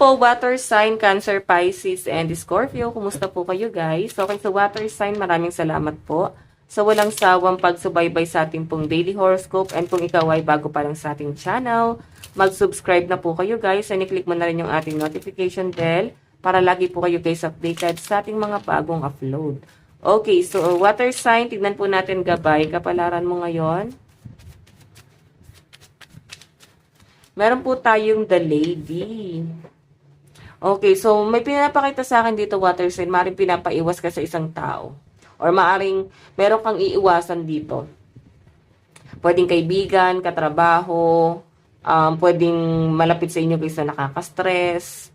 po, water sign, Cancer, Pisces, and Scorpio. Kumusta po kayo guys? Okay, so water sign, maraming salamat po sa walang sawang pagsubaybay sa ating pong daily horoscope. And kung ikaw ay bago pa lang sa ating channel, mag-subscribe na po kayo guys. And i-click mo na rin yung ating notification bell para lagi po kayo guys updated sa ating mga bagong upload. Okay, so water sign, tignan po natin gabay, kapalaran mo ngayon. Meron po tayong the lady. Okay, so may pinapakita sa akin dito, water sign, maaaring pinapaiwas ka sa isang tao. Or maaaring meron kang iiwasan dito. Pwedeng kaibigan, katrabaho, pwedeng malapit sa inyo guys na nakaka-stress.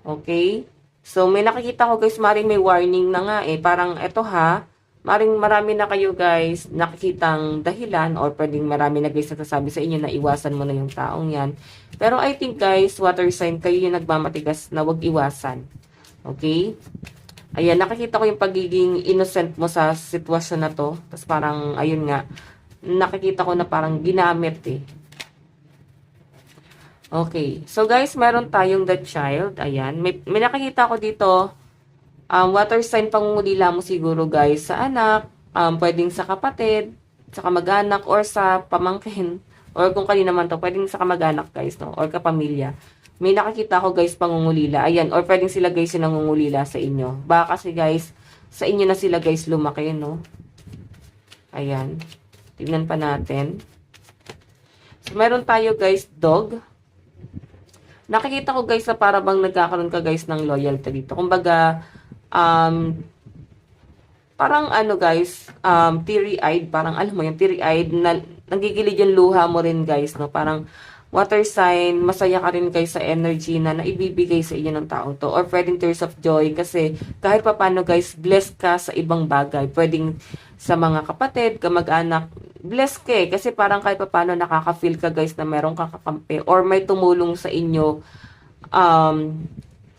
Okay? So may nakikita ko guys, maaaring may warning na nga eh. Parang eto ha, maring marami na kayo guys nakikitang dahilan or pwedeng marami na guys nagsasabi sa inyo na iwasan mo na yung taong yan. Pero I think guys, water sign, kayo yung nagmamatigas na wag iwasan. Okay? Ayan, nakikita ko yung pagiging innocent mo sa sitwasyon na to. Tapos parang, ayun nga, nakikita ko na parang ginamit eh. Okay. So guys, meron tayong the child. Ayan. May nakikita ko dito, water sign, pangungulila mo siguro guys sa anak, pwedeng sa kapatid, sa kamag-anak, or sa pamangkin, or kung kanina naman to, pwedeng sa kamag-anak guys, no? Or kapamilya. May nakikita ko guys pangungulila, ayan, or pwedeng sila guys yung nangungulila sa inyo. Baka kasi guys, sa inyo na sila guys lumaki, no? Ayan. Tignan pa natin. So, meron tayo guys, dog. Nakikita ko guys na para bang nagkakaroon ka guys ng loyalty dito. Kumbaga, parang ano guys, teary-eyed, parang alam mo yung teary-eyed, na nagigilid yung luha mo rin guys, no? Parang water sign, masaya ka rin guys sa energy na naibibigay sa inyo ng taong to. Or pwedeng tears of joy kasi kahit papano guys, blessed ka sa ibang bagay. Pwedeng sa mga kapatid, kamag-anak, blessed ka eh. Kasi parang kahit papano nakaka-feel ka guys na meron kang kakampi or may tumulong sa inyo,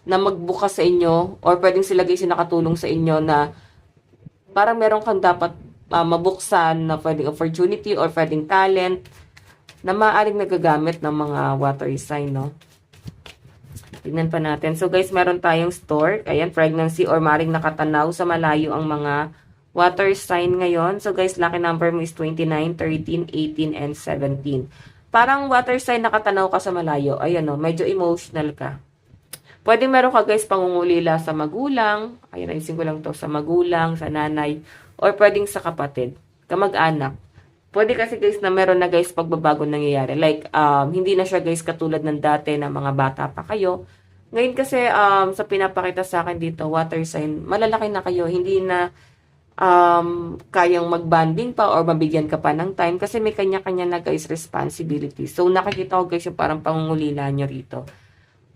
na magbukas sa inyo, or pwedeng sila guys yung nakatulong sa inyo na parang meron kang dapat mabuksan na pwedeng opportunity or pwedeng talent na maaaring nagagamit ng mga water sign, no? Tignan pa natin. So guys, meron tayong stork, ayan, pregnancy, or maaaring nakatanaw sa malayo ang mga water sign ngayon. So guys, lucky number mo is 29, 13, 18, and 17. Parang water sign nakatanaw ka sa malayo, ayan no, medyo emotional ka. Pwede meron ka guys pangungulila sa magulang, ayun, ayusin ko lang to, sa magulang, sa nanay, or pwedeng sa kapatid, kamag-anak. Pwede kasi guys na meron na guys pagbabago nangyayari. Like, hindi na siya guys katulad ng dati na mga bata pa kayo. Ngayon kasi sa pinapakita sa akin dito, water sign, malalaki na kayo. Hindi na kayang magbanding pa or mabigyan ka pa ng time kasi may kanya-kanya na guys responsibility. So nakikita ko guys yung parang pangungulila nyo rito.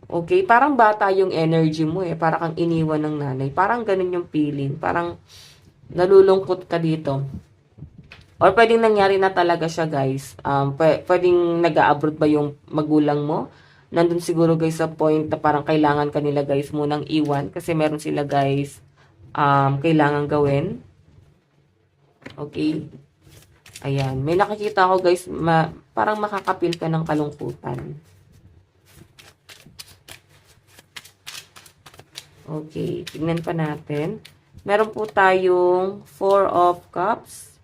Okay, parang bata yung energy mo eh. Parang kang iniwan ng nanay. Parang ganun yung feeling. Parang nalulungkot ka dito. Or pwedeng nangyari na talaga siya guys. Pwedeng nag-a-abroad ba yung magulang mo? Nandun siguro guys sa point na parang kailangan kanila guys munang iwan. Kasi meron sila guys kailangan gawin. Okay. Ayan. May nakikita ako guys, parang makakapil ka ng kalungkutan. Okay. Tignan pa natin. Meron po tayong 4 of Cups.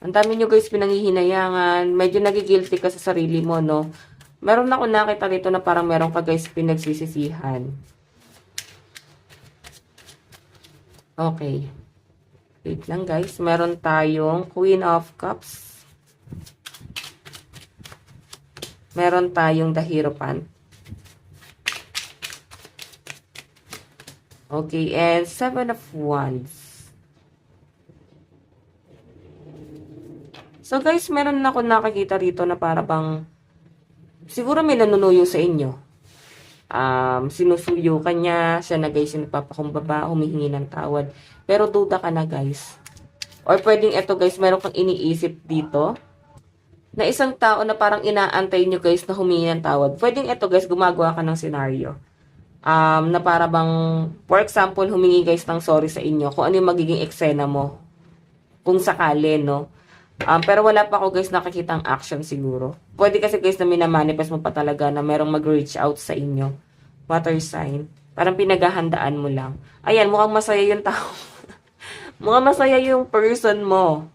Ang dami nyo guys pinanghihinayangan. Medyo nagigilty ka sa sarili mo, no? Meron ako nakita dito na parang meron ka guys pinagsisisihan. Okay. Wait lang guys. Meron tayong Queen of Cups. Meron tayong the Hierophant. Okay. And 7 of Wands. So guys, meron na ako nakakita rito na para bang siguro may nanunuyo sa inyo. Sinusuyo ka niya, siya na guys yung nagpapakumbaba, humihingi ng tawad. Pero duda ka na guys. Or pwedeng eto guys, meron kang iniisip dito na isang tao na parang inaantay nyo guys na humingi ng tawad. Pwedeng eto guys, gumagawa ka ng senaryo. Na para bang, for example, humingi guys ng sorry sa inyo kung ano yung magiging eksena mo. Kung sakali, no? Pero wala pa ako guys nakikitang action siguro. pwede kasi guys na minamanifest mo pa talaga na merong mag-reach out sa inyo. Water sign. Parang pinaghahandaan mo lang. Ayan, mukhang masaya yung tao. Mukhang masaya yung person mo.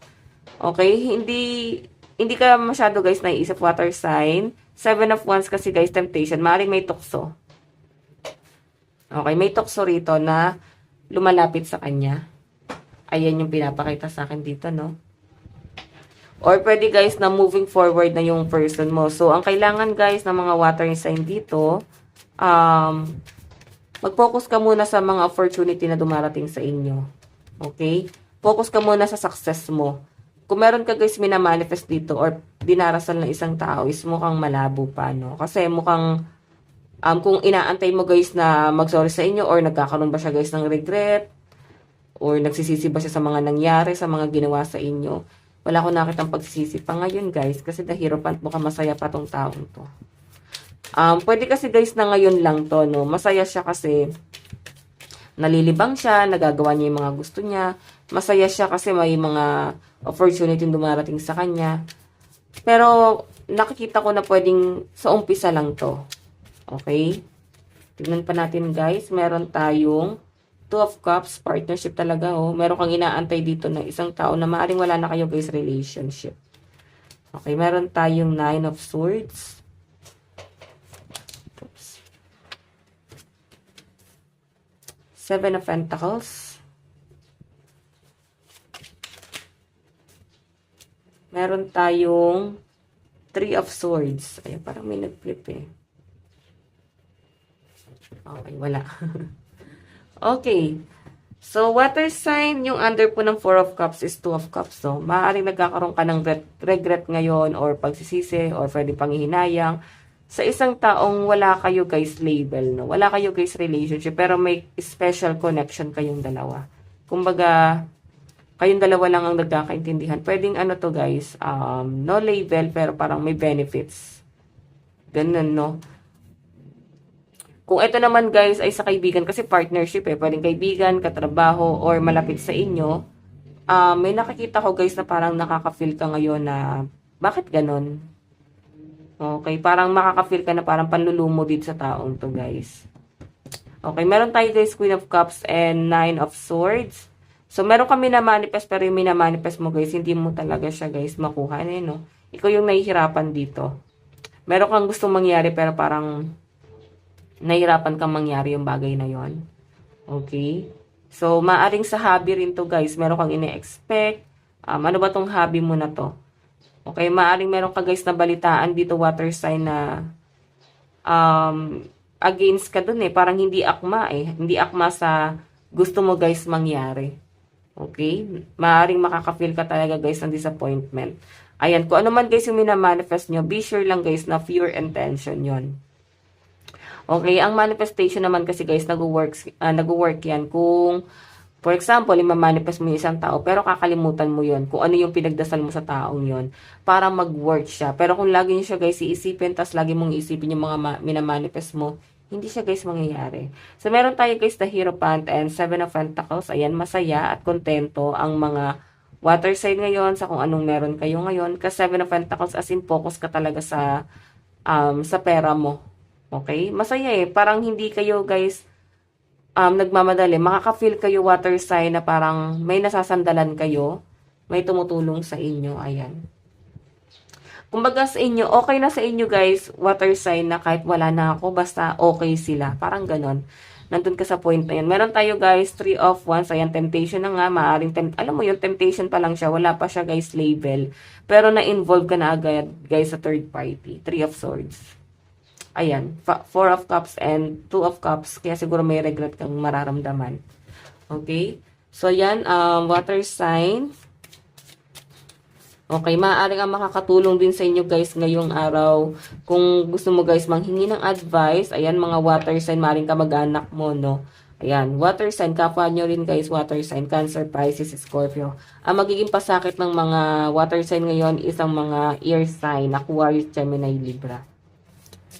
Okay? Hindi ka masyado guys naiisip water sign. 7 of Wands kasi guys, temptation. Maaaring may tukso. Okay, may tukso rito na lumalapit sa kanya. Ayan yung pinapakita sa akin dito, no? Or pwede guys na moving forward na yung person mo. So, ang kailangan guys ng mga water sign dito, mag-focus ka muna sa mga opportunity na dumarating sa inyo. Okay? Focus ka muna sa success mo. Kung meron ka guys minamanifest dito or dinarasal ng isang tao is mukhang malabo pa, no? Kasi mukhang kung inaantay mo guys na mag-sorry sa inyo or nagkakaroon ba siya guys ng regret or nagsisisi ba siya sa mga nangyari, sa mga ginawa sa inyo, wala ko nakitang pagsisisi pa ngayon guys kasi the hero pant mukhang masaya pa tong taong to. Pwede kasi guys na ngayon lang to, no? Masaya siya kasi nalilibang siya, nagagawa niya yung mga gusto niya. Masaya siya kasi may mga opportunity dumarating sa kanya. Pero nakikita ko na pwedeng sa umpisa lang to. Okay? Tignan pa natin guys. Meron tayong 2 of Cups, partnership talaga oh. Meron kang inaantay dito ng isang tao na maaaring wala na kayo guys relationship. Okay, meron tayong 9 of Swords. Oops. 7 of Pentacles. Meron tayong 3 of Swords. Ayun, parang may nag-flip eh. Okay, wala. Okay. So, water sign, yung under po ng 4 of Cups is 2 of Cups. So, maaaring nagkakaroon ka ng regret ngayon or pagsisisi or pwede panghihinayang sa isang taong wala kayo guys label, no? Wala kayo guys relationship, pero may special connection kayong dalawa. Kumbaga, kayong dalawa lang ang nagkakaintindihan. Pwedeng ano to guys, no label pero parang may benefits. Ganun, no? Kung ito naman guys ay sa kaibigan, kasi partnership eh, pwedeng kaibigan, katrabaho, or malapit sa inyo, may nakikita ko guys na parang nakaka-feel ka ngayon na, bakit ganun? Okay, parang makaka-feel ka na parang panlulumo dito sa taong to guys. Okay, meron tayo guys Queen of Cups and 9 of Swords. So, meron kami na manifest, pero yung minamanifest mo guys, hindi mo talaga siya guys makuha. Ano yun, no? Ikaw yung nahihirapan dito. Meron kang gustong mangyari, pero parang nahihirapan kang mangyari yung bagay na yon. Okay? So, maaring sa hobby rin to guys. Meron kang ine-expect. Ano ba tong hobby mo na to? Okay, maaring meron ka guys na balitaan dito water sign na against ka dun eh. Parang hindi akma eh. Hindi akma sa gusto mo guys mangyari. Okay? Maaring makaka-feel ka talaga guys ng disappointment. Ayan, kung ano man guys yung minamanifest nyo, be sure lang guys na pure intention yon. Okay, ang manifestation naman kasi guys, nag-work yan kung, for example, ima-manifest mo yung isang tao, pero kakalimutan mo yon kung ano yung pinagdasal mo sa taong yon para mag-work siya. Pero kung lagi nyo siya guys iisipin, tas lagi mong iisipin yung mga minamanifest mo, hindi siya guys mangyayari. So, meron tayo guys the Hierophant and 7 of Pentacles. Ayan, masaya at kontento ang mga water sign ngayon sa kung anong meron kayo ngayon. Kasi 7 of Pentacles as in focus ka talaga sa pera mo. Okay? Masaya eh. Parang hindi kayo guys nagmamadali. Makaka-feel kayo water sign na parang may nasasandalan kayo. May tumutulong sa inyo. Ayan. Kumbaga sa inyo, okay na sa inyo guys, water sign na kahit wala na ako, basta okay sila. Parang ganon. Nandun ka sa point na yun. Meron tayo guys, 3 of Wands. Ayan, temptation na nga. Maaring, alam mo yung temptation pa lang siya. Wala pa siya guys label. Pero na-involve ka na agad guys sa third party. 3 of Swords. Ayan, 4 of Cups and 2 of Cups. Kaya siguro may regret kang mararamdaman. Okay? So, yan, water sign. Okay, maaaring ang makakatulong din sa inyo guys ngayong araw. Kung gusto mo guys manghingi ng advice, ayan mga water sign, maaaring kamag-anak mo, no? Ayan, water sign, kapwa nyo rin guys, water sign, Cancer, Pisces, Scorpio. Ang magiging pasakit ng mga water sign ngayon is ang mga air sign, Aquarius, Gemini, Libra.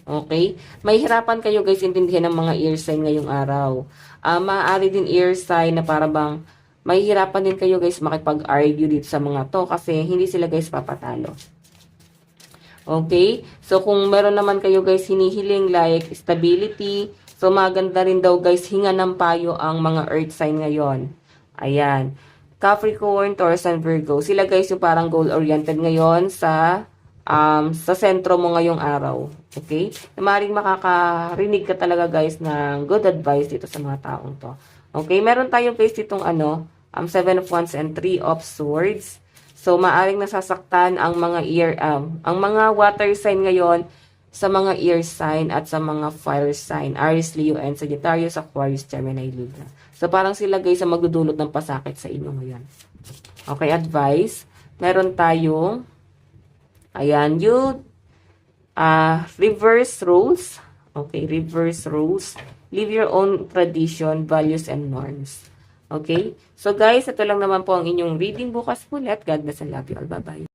Okay? May hirapan kayo guys intindihan ng mga air sign ngayong araw. Maaari din air sign na para bang may hirapan din kayo guys makipag-argue dito sa mga to kasi hindi sila guys papatalo. Okay? So, kung meron naman kayo guys hinihiling like stability, so maganda rin daw guys hinga ng payo ang mga earth sign ngayon. Ayan. Capricorn, Taurus, and Virgo. Sila guys yung parang goal-oriented ngayon sa sentro mo ngayong araw. Okay? Maaaring makakarinig ka talaga guys ng good advice dito sa mga taong to. Okay? Meron tayo guys itong Seven of Wands and Three of Swords. So, maaring nasasaktan ang mga water sign ngayon sa mga air sign at sa mga fire sign. Aries, Leo, and Sagittarius, Aquarius, Gemini, Libra. So, parang sila guys ang magdudulot ng pasakit sa inyo ngayon. Okay, advice. Meron tayong, reverse roles. Okay, reverse roles. Live your own tradition, values, and norms. Okay? So guys, ito lang naman po ang inyong reading bukas ulit. God bless and love you all. Bye-bye.